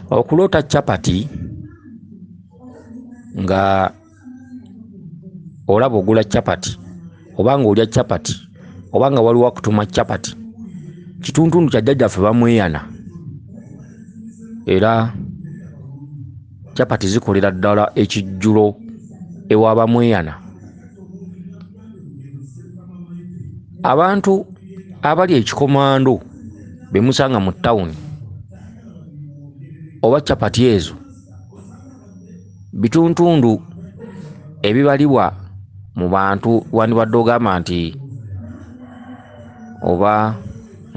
Okulota chapati nga olaba ogula chapati obanga olya chapati obanga waliwo akutuma chapati kituntundu kya jjajjaffe bamweyana era chapati zikolera ddala ekijjulo ewa bamweyana. Abantu abali ekikomando bemusanga mu ttawuni oba chapati ezo bituntundu ebibalibwa mu bantu wandibadde ogamba nti oba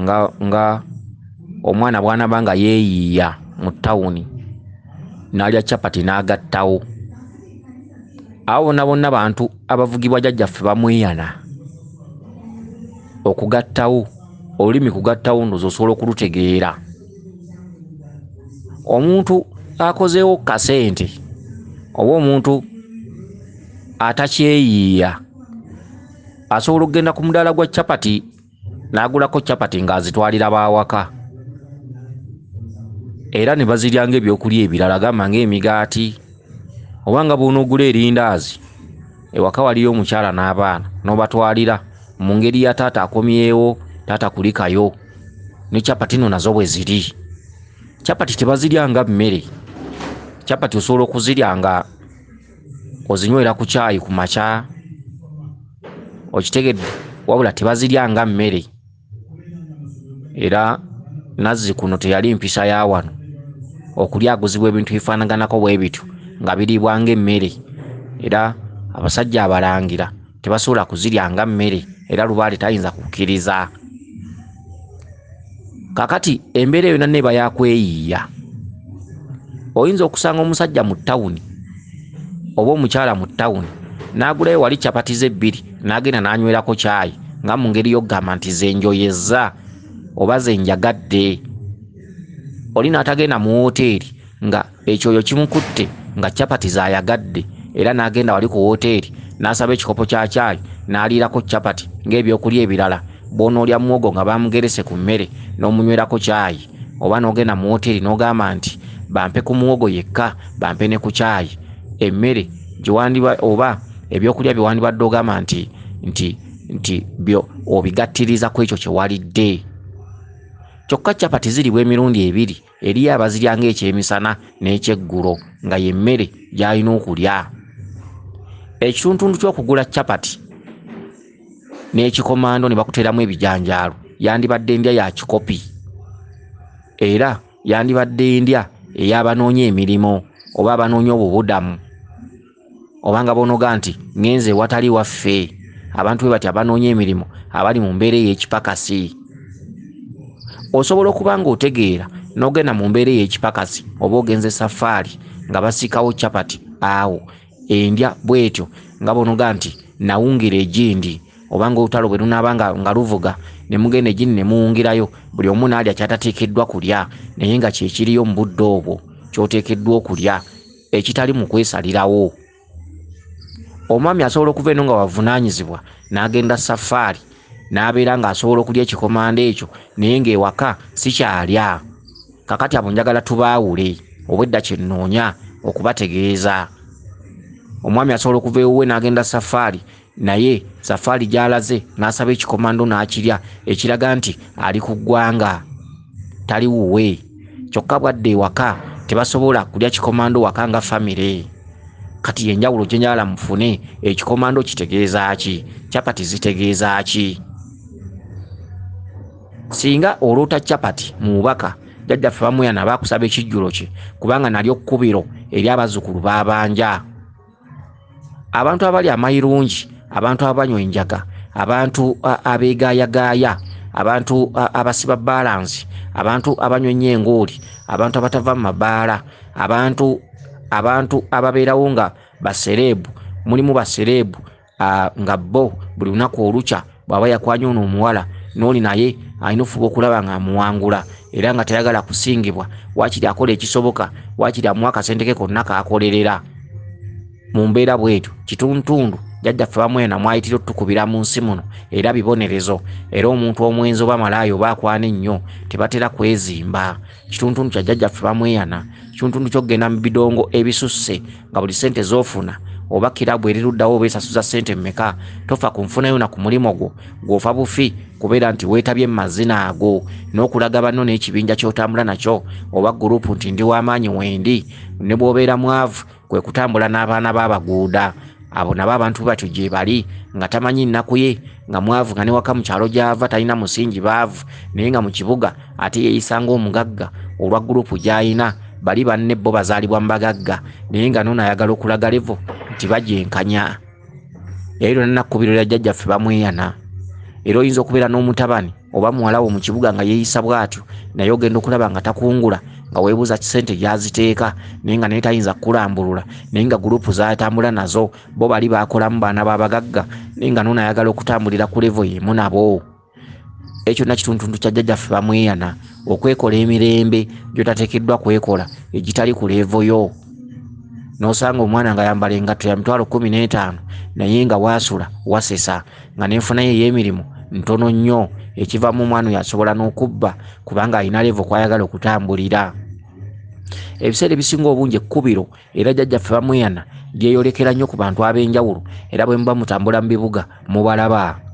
nga omwana bw'anaba nga yeeyiiya mu ttawuni n'alya chapati n'agattawo. Abo bonna bonna bantu abavugibwa jjajjaffe bamweyana okugattawo olulimi kugattawo ndozo osobola okulutegeera. Omuntu akozeewo kasente oba omuntu atakyeyiiya asobola okugenda ku mudaala gwa chapati n'agulako chapati ng'azitwalira baawaka era ne bazirya ng'ebyokulya ebirala gamba ng'emigaati oba nga bw'onoogula erindaazi ewaka waliyo omukyala n'abaana n'obatwalira mu ngeri ya taata akomyewo taata kulikayo ne chapati no nazo bwe ziri. Chapati tebazirya nga mmere. Chapati osobola okuzirya nga ozinywera ku caayi ku makya okitegedde wabula tebazirya nga mmere era Nazzi kuno teyali mpisa ya wano okulyaguzibwa ebintu bifaanaganako bwe bityo nga biriibwa ng'emmere era abasajja abalangira tebasobola kuzirya nga mmere era Lubaale tayinza kukkiriza. Kakati embeera eyo neba yakweyiiya. Oyinza okusanga omusajja mu ttawuni oba omukyala mu ttawuni n'agulayo wali chapati ze bbiri n'agenda n'anywerako caayi nga mu ngeri y'okugamba nti ze njoyezza oba ze njagadde. Oli n'atagenda mu woteeri nga ekyoyo kimukutte nga chapati z'ayagadde era n'agenda wali ku woteeri n'asaba ekikopo kya caayi n'aliirako chapati ng'ebyokulya ebirala bw'onoolya muwogo nga bamugerese ku mmere n'omunywerako caayi oba n'ogenda mu woteeri n'ogamba nti bampe ku muwogo yekka bampe ne ku caayi emmere oba ebyokulya bye wandibadde ogamba nti byo obigattiriza ku ekyo kye walidde. Kyokka chapati ziribwa emirundi ebiri eriyo abazirya ng'ekyemisana n'ekyeggulo nga y'emmere gy'alina okulya. Ekituntundu ky'okugula chapati n'ekikomando ne bakuteeramu ebijanjaalo yandibadde ndya ya kikopi era yandibadde ndya ey'abanoonya emirimu oba abanoonya obubudamu obanga bonoga nti ngenze watali waffe abantu bwe bati abanoonya emirimu abali mu mbeera ey'ekipakasi. Osobola okuba ng'otegeera n'ogenda mu mbeera ey'ekipakasi oba ogenze safaari nga basikawo chapati awo endya bwetyo nga bonoga nti nawungira egindi obanga olutalo bwe lunaaba nga luvuga ne mugenda egindi ne muwungirayo buli omu n'alya kyatateekeddwa kulya naye nga kyekiriyo mu budde obwo ky'oteekeddwa okulya ekitali mu kwesalirawo. Omwami asobola okuva eno nga wavunaanyizibwa n'agenda safaari n'abeera ng'asobola okulya ekikomando ekyo naye ng'ewaka si kyalya. Kakati abo njagala tubaawule obwedda kye nnoonya okubategeeza. Omwami asobola okuva ewuwe n'agenda safaari naye safaari gy'alaze n'asaba ekikomando n'akirya ekiraga nti ali ku ggwanga tali wuwe. Kyokka bwadde ewaka tebasobola kulya kikomando waka nga famire. Kati yenjawulo gye njagala mufune ekikomando kitegeeza ki? Chapati zitegeeza ki? Singa oloota chapati mu bubaka jjajjaffe bamweyana baakusaba ekijjulo kye kubanga nalyo kkubiro eri abazzukulu baabanja. Abantu abali amayirungi, abantu abanywa enjaga, abantu abeegaayagaaya, abantu abasiba balansi, abantu abanywa ennyo engooli, abantu abatava mu mabaala, abantu ababeerawo nga basereebu, mulimu basereebu nga bo buli lunaku olukya bw'aba yakwanya ono omuwala n'oli naye alina ofuba okulaba nga amuwangula era nga tayagala kusingibwa waakiri akola ekisoboka waakiri amuwa akasente ke konna k'akolerera. Mu mbeera bw'etyo kituntundu jjajjaffe bamwena mwayitira otukubira mu nsi muno era bibonerezo era omuntu omwenzi oba malaayo oba akwana ennyo tebatera kwezimba kituntundu kya jjajjaffe bamweyana kituntundu ky'okugenda mu bidongo ebisusse nga buli ssente z'ofuna oba kirabu eriruddawo obeesasuza ssente mmeka tofa ku nfunayo na ku mulimo gwo gw'ofa bufi kubeera nti weetabye mu mazina ago n'okulaga banno n'ekibinja ky'otambula nakyo oba gurupu nti ndi w'amaanyi wendi ne bw'obeera mwavu kwe kutambula n'abaana b'abaguuda abo nabo abantu batyo gye bali nga tamanyi nnaku ye nga mwavu nga ne waka mu kyalo gy'ava talina musingi baavu naye nga mu kibuga ate yeeyisa ng'omugagga olwa gurupu gy'ayina bali banne bo bazaalibwa mu bagagga naye nga noono ayagala okulaga levo nti bagyenkanya era nnakkubirira jjajjaffe bamweyana era oyinza okubeera n'omutabani oba muwala wo mu kibuga nga yeeyisa bw'atyo naye ogenda okulaba nga takungula nga weebuuza kisente gyaziteeka naye nga naye tayinza kukulambulula naye nga gurupu zatambula nazo bo bali baakolamu baana b'abagagga naye nga noono ayagala okutambulira ku levo y'emu nabo ekyo na kituntuntu kya jjajjaffe bamweyana okwekola emirembe gy'otateekeddwa kwekola egitali ku levo yo n'osanga omwana nga yambala engatto ya mitwalo 15 naye nga waasula wasesa nga n'enfuna ye ey'emirimu ntono nnyo ekivaamu omwana oyo asobola n'okubba kubanga alina levo kwayagala okutambulira ebiseera ebisinga obungi ekkubiro era jjajjaffe bamweyana lyeyolekera nnyo ku bantu ab'enjawulo era bwe muba mutambula mu bibuga mubalaba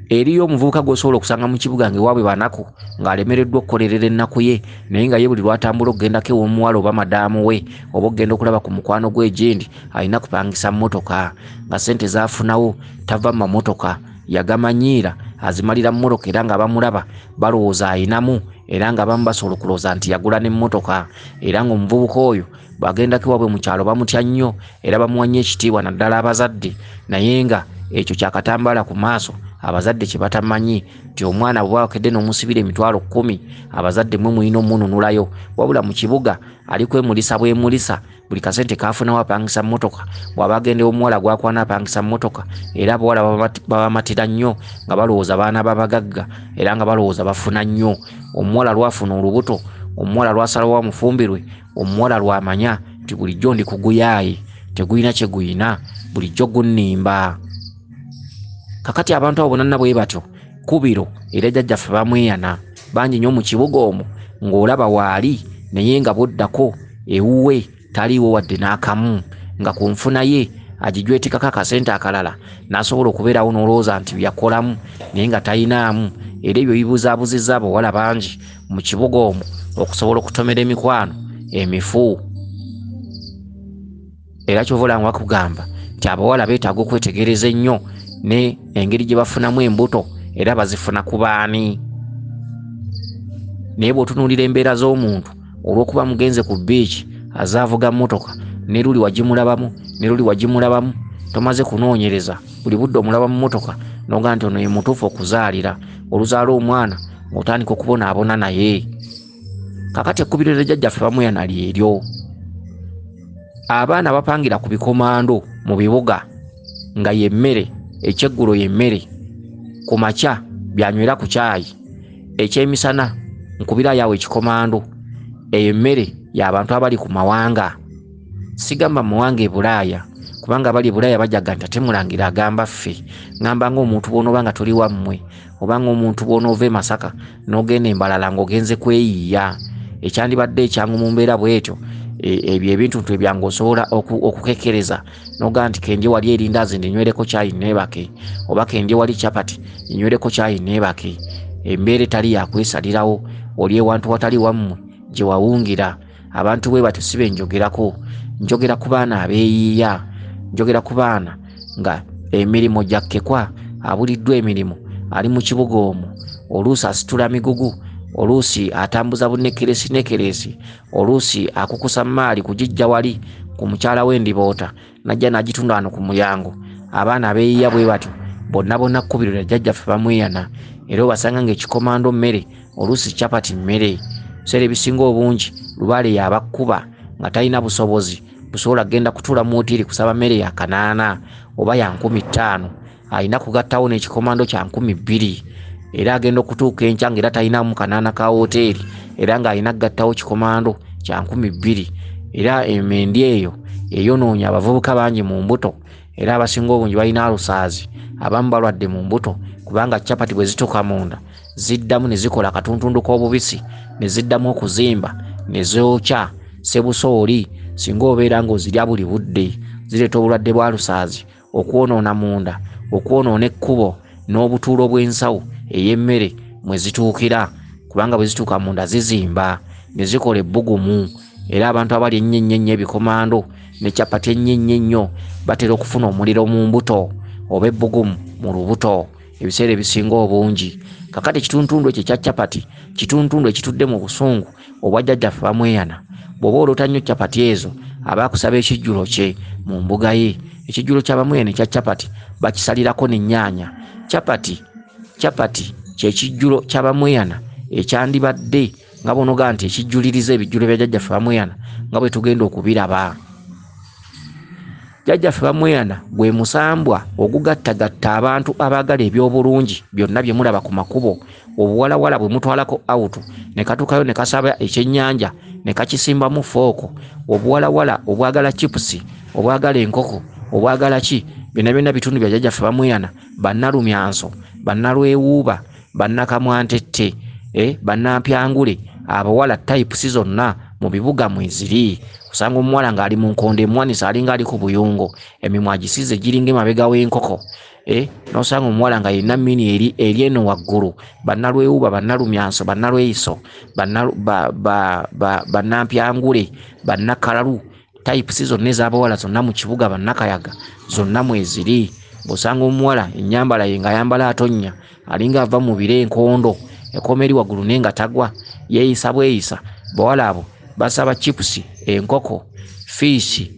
eriyo omuvubuka gw'osobola okusanga mu kibuga ng'ewaabwe banako ng'alemereddwa okukolerera ennaku ye naye nga ye buli lwatambula okugendako ew'omuwala oba madaamu we oba okugenda okulaba ku mukwano gw'egendi alina kupangisa mmotoka nga ssente zaafunawo tava mu mamotoka yagamanyiira azimalira mu mmotoka era nga bamulaba balowooza ayinamu era nga abamu basobola okulowooza nti yagula n'emmotoka era ng'omuvubuka oyo bw'agendako ewaabwe mu kyalo bamutya nnyo era bamuwa nnyo ekitiibwa naddala abazadde naye nga ekyo kyakatambaala ku maaso abazadde kye batamanyi nti omwana bwe bwakedde n'omusibira emitwalo 10 abazadde mwe mulina omununulayo wabula mu kibuga ali kwemulisa bwemulisa buli kasente kaafunawo apangisa mmotoka bw'aba agenda omuwala gwakwana apangisa mmotoka era abawala babamatira nnyo nga balowooza baana babagagga era nga balowooza bafuna nnyo omuwala lwafuna olubuto omuwala lwasalawo amufumbirwe omuwala lwamanya nti bulijjo ndi kuguyaaye teguyina kye guyina bulijjo gunnimba kakati abantu abo bonna bwe batyo kubiro era jjajjaffe bamweyana bangi nnyo mu kibuga omwo ng'olaba waali naye nga bw'oddako ewuwe taliiwo wadde n'akamu nga ku nfuna ye agijwetikako akasente akalala n'asobola okubeerawo n'olowooza nti byakolamu naye nga talinaamu era ebyo bibuzaabuzizza abawala bangi mu kibuga omwo okusobola okutomera emikwano emifu era kyova olanga bakugamba nti abawala beetaaga okwetegereza ennyo ne engeri gye bafunamu embuto era bazifuna ku baani naye bw'otunuulira embeera z'omuntu olw'okuba mugenze ku biiki azaavuga mmotoka ne luli wagimulabamu ne luli wagimulabamu tomaze kunoonyereza buli budde omulaba mu mmotoka noga nti ono ye mutuufu okuzaalira oluzaala omwana ng'otandika okubonaabona naye kakati ekkubiro lya jjajjaffe bamweyana lyeryo abaana bapangira ku bikomando mu bibuga nga yemmere ekyeggulo yemmere ku makya byanywera ku kyayi ekyemisana nkubira yawe ekikomando eyo emmere y'abantu abali ku mawanga sigamba mawanga e Bulaaya kubanga bali Bulaaya bajaga nti ate mulangira agamba ffe ngamba ng'omuntu bw'onooba nga tuli wammwe oba ng'omuntu bw'onoova e Masaka n'ogenda embalala ng'ogenze kweyiiya ekyandibadde ekyangu mu mbeera bw'etyo ebyo ebintu ebyangu osobola okukekereza noga nti kendye wali erindazi ndinywereko kyayi neebake oba kendye wali chapati ndinywereko kyayi neebake embeera etali yakwesalirawo oli ewantu watali wammwe gye wawungira abantu bwe batyo sibe njogerako njogera ku baana abeeyiiya njogera ku baana nga emirimu gyakkekwa abuliddwa emirimu ali mu kibuga omwo oluusi asitula migugu oluusi atambuza bunnekeresi oluusi akukusa maali kugijja wali ku mukyala w'endiboota najja n'agitunda wano ku mulyango abaana abeeyiiya bwe batyo bonna kkubirira jjajjaffe bamweyana era obasanga ng'ekikomando mmere oluusi chapati mmere biseera ebisinga obungi lubaale yabakkuba nga talina busobozi busobola kgenda kutuula mu wooteeri kusaba mmere ya 8 oba ya 15 alina kugattawo n'ekikomando kya 20 era agenda okutuuka enkya ng'era talinamu 8 ka wooteeri era ng'alina kugattawo kikomando kya 20 era emendi eyo eyonoonya abavubuka bangi mu mbuto era abasinga obungi balina alusaazi, abamu balwadde mu mbuto kubanga chapati bwe zituuka munda ziddamu ne zikola katuntundu k'obubisi ne ziddamu okuzimba ne zookya sebusooli singa obeera ng'ozirya buli budde zireeta obulwadde bwa lusaazi, okwonoona munda, okwonoona ekkubo n'obutuulo bw'ensawo ey'emmere mwe zituukira kubanga bwe zituuka munda zizimba ne zikola ebbugumu. Era abantu abali ennyo ebikomando ne chapati ennyo batera okufuna omuliro mu mbuto oba ebbugumu mu lubuto ebiseera ebisinga obungi. Kakati ekituntundu ekyo ekya chapati kituntundu ekitudde mu busungu obwa jjajjaffe Bamweyana. Bw'oba olota nnyo chapati ezo aba akusaba ekijjulo kye mu mbuga ye. Ekijjulo kya Bamweyana ekya chapati bakisalirako n'ennyaanya. Chapati kye kijjulo kya Bamweyana ekyandibadde nga bonoga nti ekijjuliriza ebijjulo bya jjajjaffe Bamweyana nga bwe tugenda okubiraba. Jjajjaffe Bamweyana gwe musambwa ogugattagatta abantu abaagala eby'obulungi byonna bye mulaba ku makubo. Obuwalawala bwe mutwalako awutu ne katuukayo ne kasaba ekyennyanja ne kakisimbamu fooko. Obuwalawala obwagala chipusi, obwagala enkoko, obwagala ki, byonna bitundu bya jjajjaffe Bamweyana. Bannalumyanso, bannalwewuuba, bannakamwantette, bannampyangule, abawala types zonna mu bibuga mweziri. Kusanga omuwala ng'ali mu nkondo emwanisa alinga ali ku buyungo, emimwa agisize giringa emabega w'enkoko. N'osanga omuwala nga yenna mmini eri eno waggulu. Bannalwewuuba, bannalumyanso, bannalweyiso, bannampyangule, bannakalalu, types zonna ez'abawala zonna mu kibuga, bannakayaga zonna mweziri. Bw'osanga omuwala ennyambala ye ng'ayambala atonnya alinga ava mu biro enkondo, ekoma eri waggulu naye nga tagwa, yeeyisa bweyisa. Bawala abo basaba chipusi, enkoko, fish,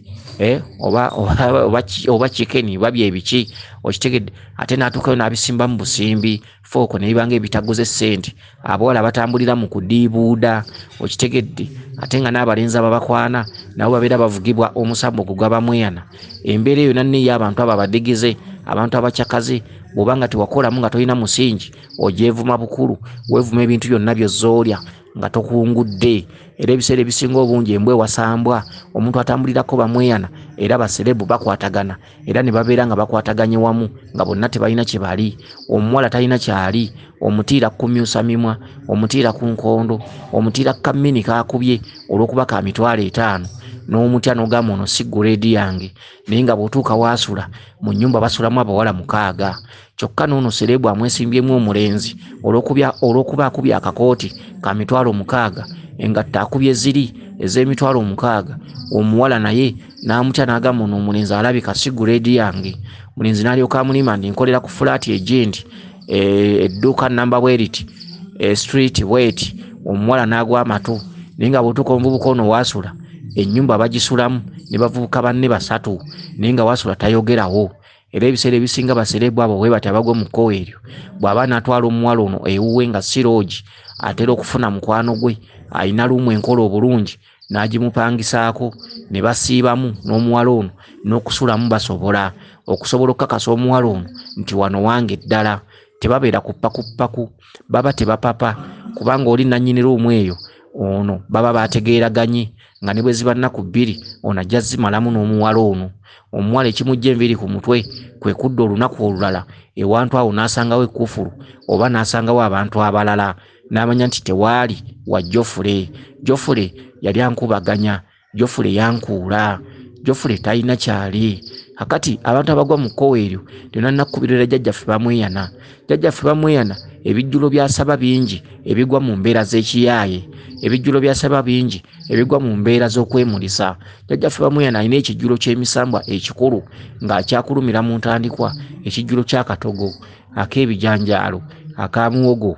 oba chicken babye ebiki okitegedde. Ate n'atuukayo n'abisimba mu busimbi, fooko ne bibanga ebitaguze ssente. Abawala batambulira mu kudiibuuda okitegedde. Ate nga n'abalenzi ababakwana nabo babeera bavugibwa omusambo gwa Bamweyana. Embeera eyo nanne y'abantu abo abadigeze, abantu abakyakaze. Bw'obanga tewakolamu nga tolina musingi ogyevuma bukulu, weevuma ebintu byonna by'ozzoolya nga tokungudde. Era ebiseera ebisinga obungi embwa ewasambwa omuntu atambulirako Bamweyana era baserebu bakwatagana era ne babeera nga bakwataganye wamu nga bonna tebalina kye bali. Omuwala talina kyali, omutiira kumyusa mimwa, omutiira ku nkondo, omutiira kammini kakubye olw'okuba ka mitwalo 5 n'omutya n'ogamba ono si grade yange. Naye nga bw'otuuka waasula mu nnyumba basulamu abawala 6 kyokka n'ono serebu amwesimbyemu omulenzi olw'okuba akubye akakooti ka mitwalo 6 engatta akubye ziri ez'emitwalo 6. Omuwala naye n'amutya n'agamba ono omulenzi alabika si grade yange. Mulenzi n'alyoka amulima ndi nkolera ku flat agent, edduuka namba bweriti, street bweti. Omuwala n'agwa amatu. Naye nga bw'otuuka omuvubuka ono waasula ennyumba bagisulamu ne bavubuka banne 3 naye nga waasula tayogerawo. Era ebiseera ebisinga baserebu abo bwe bati abagwa mu kkowe eryo. Bw'aba n'atwala omuwala ono ewuwe nga si loogi atera okufuna mukwano gwe alina lumu enkola obulungi n'agimupangisaako ne basiibamu n'omuwala ono n'okusulamu basobola okukakasa omuwala ono nti wano wange ddala. Tebabeera kuppaku, baba tebapapa kubanga oli nannyini lumu eyo ono baba bategeeraganye nga ne bwe ziba nnaku 2 ono ajja zimalamu n'omuwala ono. Omuwala ekimujja enviiri ku mutwe kwe kudda olunaku olulala ewantu awo n'asangawo ekkufulu oba n'asangawo abantu abalala n'amanya nti tewaali wa Jofule yali ankubaganya, Jofule yankuula, Jofule talina kyali. Kakati abantu abagwa mu kkowe eryo lyonna nnakubirira jjajjaffe Bamweyana. Jjajjaffe Bamweyana ebijjulo byasaba bingi ebigwa mu mbeera z'ekiyaaye, ebijjulo byasaba bingi ebigwa mu mbeera z'okwemulisa. Jjajjaffe Bamweyana alina ekijjulo ky'emisambwa ekikulu ng'akyakulumira mu ntandikwa, ekijjulo ky'akatogo, ak'ebijanjaalo, akamuwogo.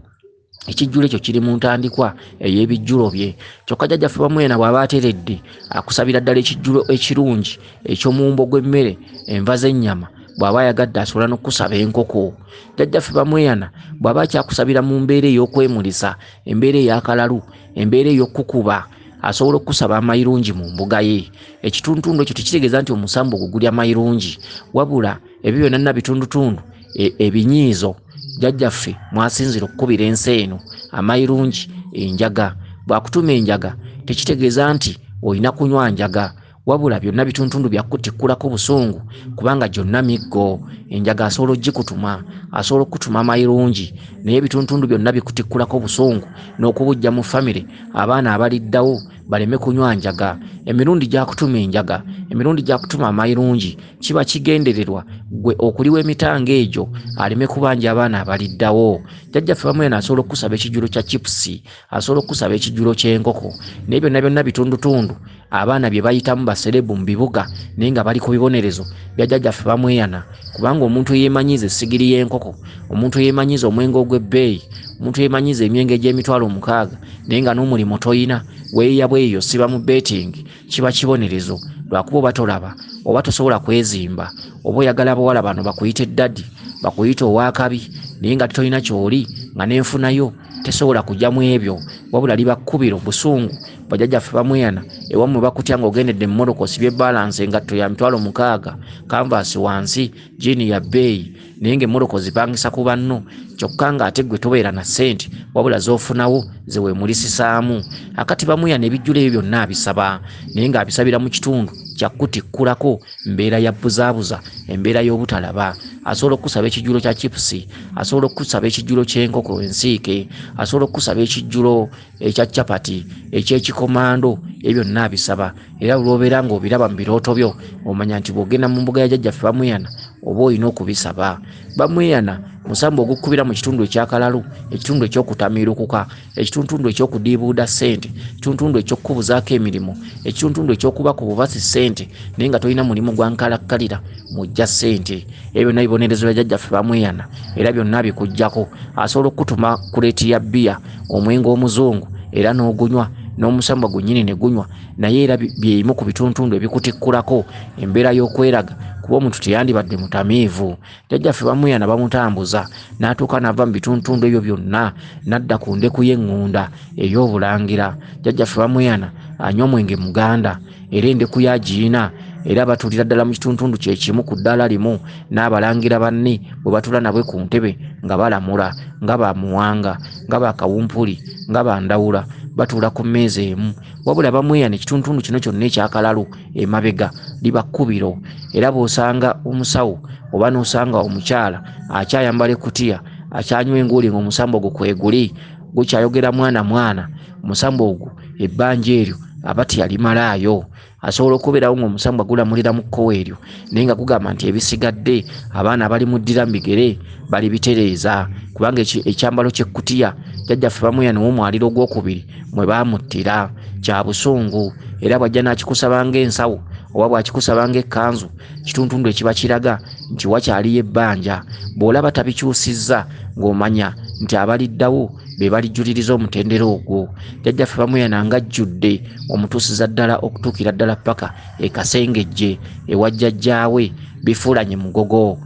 Ekijjulo ekyo kiri mu ntandikwa ey'ebijjulo bye. Kyokka jjajjaffe Bamweyana bw'aba ateredde akusabira ddala ekijjulo ekirungi eky'omumbo gw'emmere, enva z'ennyama. Bw'aba ayagadde asobola n'okusaba enkoko. Jjajjaffe Bamweyana bw'aba akyakusabira mu mbeera ey'okwemulisa, embeera ey'akalalu, embeera ey'okukuba, asobola okusaba amayirungi mu mbuga ye. Ekituntundu ekyo tekitegeeza nti omusambo gugulya amayirungi, wabula ebyo byonna nna bitundutundu ebinyiizo jjajjaffe mwasinzira okukubira ensi eno amayirungi, enjaga. Bw'akutuma enjaga tekitegeeza nti olina kunywa njaga, wabula byonna bituntundu byakkutikkulako busungu kubanga gyonna miggo. Enjaga asobola ogikutuma, asobola okutuma amayirungi, naye bituntundu byonna bikutikkulako busungu n'okubujja mu famire abaana abaliddawo baleme kunywa njaga. Emirundi gyakutuma enjaga, emirundi gyakutuma amayirungi kiba kigendererwa gwe okuliwa emitanga egyo aleme kubanja abaana abaliddawo. Jjajjaffe Bamuyana asobola okusaba ekijulo kya chipusi, asobola okusaba ekijulo ky'enkoko, naye byonna byonna bitundutundu abaana bye bayitamu baserebu mu bibuga naye nga bali ku bibonerezo bya Jjajjaffe Bamuyana. Kubanga omuntu yeemanyiza essigiri y'enkoko, omuntu yeemanyiza omwenge ogw'ebbeeyi, omuntu yeemanyiza emyenge egy'emitwalo 600 naye nga n'omulimu toyina, weeya bweyo siba mu betting, kiba kibonerezo. Lwakuba oba tolaba, oba tosobola kwezimba, oba oyagala abawala bano bakuyite daddi, bakuyite owakabi, naye nga tolina kyoli nga n'enfunayo tesobola kujja mu ebyo, wabula liba kkubiro busungu. Bajjajjaffe Bamuyana ewammwe bakutya ng'ogendedde mu motoka osibye balance engatto ya mitwalo 600, canvas wansi, jini ya bbeeyi, naye ng'emmotoka ozipangisa ku banno, kyokka ng'ate ggwe tobeera na ssente wabula z'ofunawo ze weemulisisaamu. Akati Bamuyana ebijjulo ebyo byonna abisaba, naye ng'abisabira mu kitundu kyakkutikkulako mbeera ya buzaabuza, embeera y'obutalaba. Asobola okusaba ekijulo kya chipusi, asobola okusaba ekijulo ky'enkoko ensiike, asobola okusaba ekijulo ekya chapati, ekyekikomando, ebyo byonna abisaba. Era olwobeera ng'obiraba mu birooto byo omanya nti bw'ogenda mu mbuga ya Jjajjaffe Bamuyana oba olina okubisaba. Bamuyana musambu ogukubira mu kitundu ekyakalalu, ekitundu eky'okutamiirukuka, ekitundu eky'okudiibuuda ssente, ekitundu eky'okkubuzaako emirimu, ekitundu eky'okuba ku bubasi ssente naye nga tolina mulimu gwa nkalakkalira mujja ssente. Ebyo byonna bibonerezo bya Jjajjaffe Bamuyana era byonna bikujjako. Asobola okutuma kuleeti ya bbiya, omwenge omuzungu era n'ogunywa, n'omusambwa gwennyini ne gunywa, naye era byeimu ku bituntundu ebikutikkulako embeera y'okweraga kuba omuntu teyandibadde mutamiivu. Jjajjaffe Bamuyana bamutambuza n'atuuka n'ava mu bituntundu ebyo byonna n'adda ku ndeku y'eŋŋunda ey'obulangira. Jjajjaffe Bamuyana anywa omwenge muganda era endeku yagiina, era batuulira ddala mu kituntundu kye kimu ku ddaala limu n'abalangira banne bwe batula nabwe ku ntebe nga balamula, nga bamuwanga, nga bakawumpuli, nga bandawula, batuula ku mmeeza emu. Wabula Bamuyana ekituntundu kino kyonna ekyakalalu emabega liba kkubiro, era bw'osanga omusawo oba n'osanga omukyala akyayambala ekkutiya, akyanywa enguuli ng'omusambo ogwo kweguli gukyayogera mwana, omusambo ogwo ebbanja eryo aba teyalimalaayo. Asobola okubeerawo ng'omusambwa gulamulira mu kkowe eryo naye nga gugamba nti ebisigadde abaana bali muddira mu bigere bali bitereeza, kubanga ekyambalo ky'ekkutiya Jjajjaffe Bamuyana w'omwaliro ogwokubiri mwe baamuttira kya busungu. Era bw'ajja n'akikusaba ng'ensawo oba bw'akikusaba ng'ekkanzu, kituntundu ekiba kiraga nti wakyaliyo ebbanja. Bw'olaba tabikyusizza ng'omanya nti abaliddawo be balijjuliriza omutendera ogwo. Jjajjaffe Bamuyana ng'ajjudde omutuusiza ddala okutuukira ddala paka ekasengejje ewa jjajjaawe bifuulanye mugogo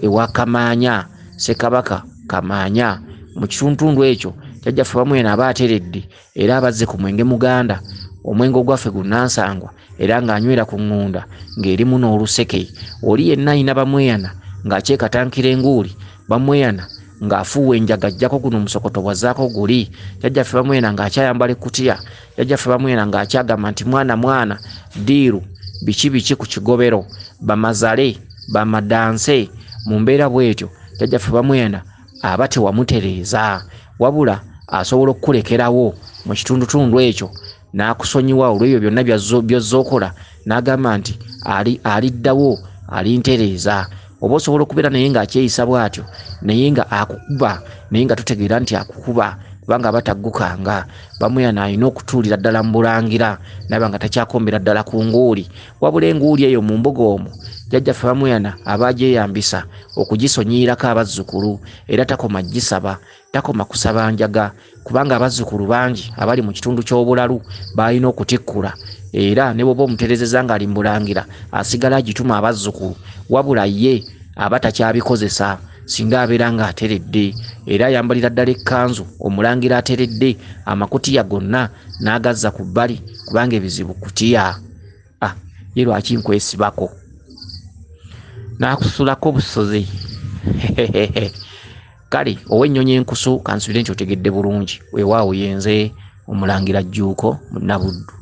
ewa Kamaanya, Ssekabaka Kamaanya. Mu kituntundu ekyo Jjajjaffe Bamuyana aba ateredde era abazze ku mwenge muganda, omwenge ogwaffe gunnansangwa era ng'anywera ku ŋŋunda ng'erimu n'oluseke. Oli yenna ayina Bamuyana ng'akyekatankira enguuli, Bamuyana ng'afuuwa enjaga ajjako guno omusokoto bwazzaako guli, Jjajjaffe Bamuyana ng'akyayambala ekkutiya, Jjajjaffe Bamuyana ng'akyagamba nti mwana diiru biki ku kigobero, bamazale bamadanse. Mu mbeera bw'etyo Jjajjaffe Bamuyana aba tewamutereeza, wabula asobola okukulekerawo mu kitundutundu ekyo n'akusonyiwa olw'ebyo byonna by'ozzookola n'agamba nti aliddawo alintereeza. Oba osobola okubeera naye ng'akyeyisa bw'atyo naye nga akukuba naye nga tutegeera nti akukuba kubanga aba taggukanga. Bamuyana alina okutuulira ddala mu bulangira naba nga takyakombera ddala ku nguuli, wabula enguuli eyo mu mbuga omwo Jjajjaffe Bamuyana aba agyeyambisa okugisonyiirako abazzukulu, era takoma gisaba, takoma kusaba njaga kubanga abazzukulu bangi abali mu kitundu ky'obulalu balina okutikkula, era ne bw'oba omuterezeza ng'ali mu bulangira asigala agituma abazzukulu, wabula ye aba takyabikozesa singa abeera ng'ateredde, era ayambalira ddala ekkanzu omulangira ateredde, amakutiya gonna n'agazza ku bbali kubanga ebizibu kutiya. Ye lwaki nkwesibako n'akusulako busozi kale ow'ennyonyi enkusu kansubire nti otegedde bulungi. Weewaawo yenze Omulangira Jjuuko Munnabuddu.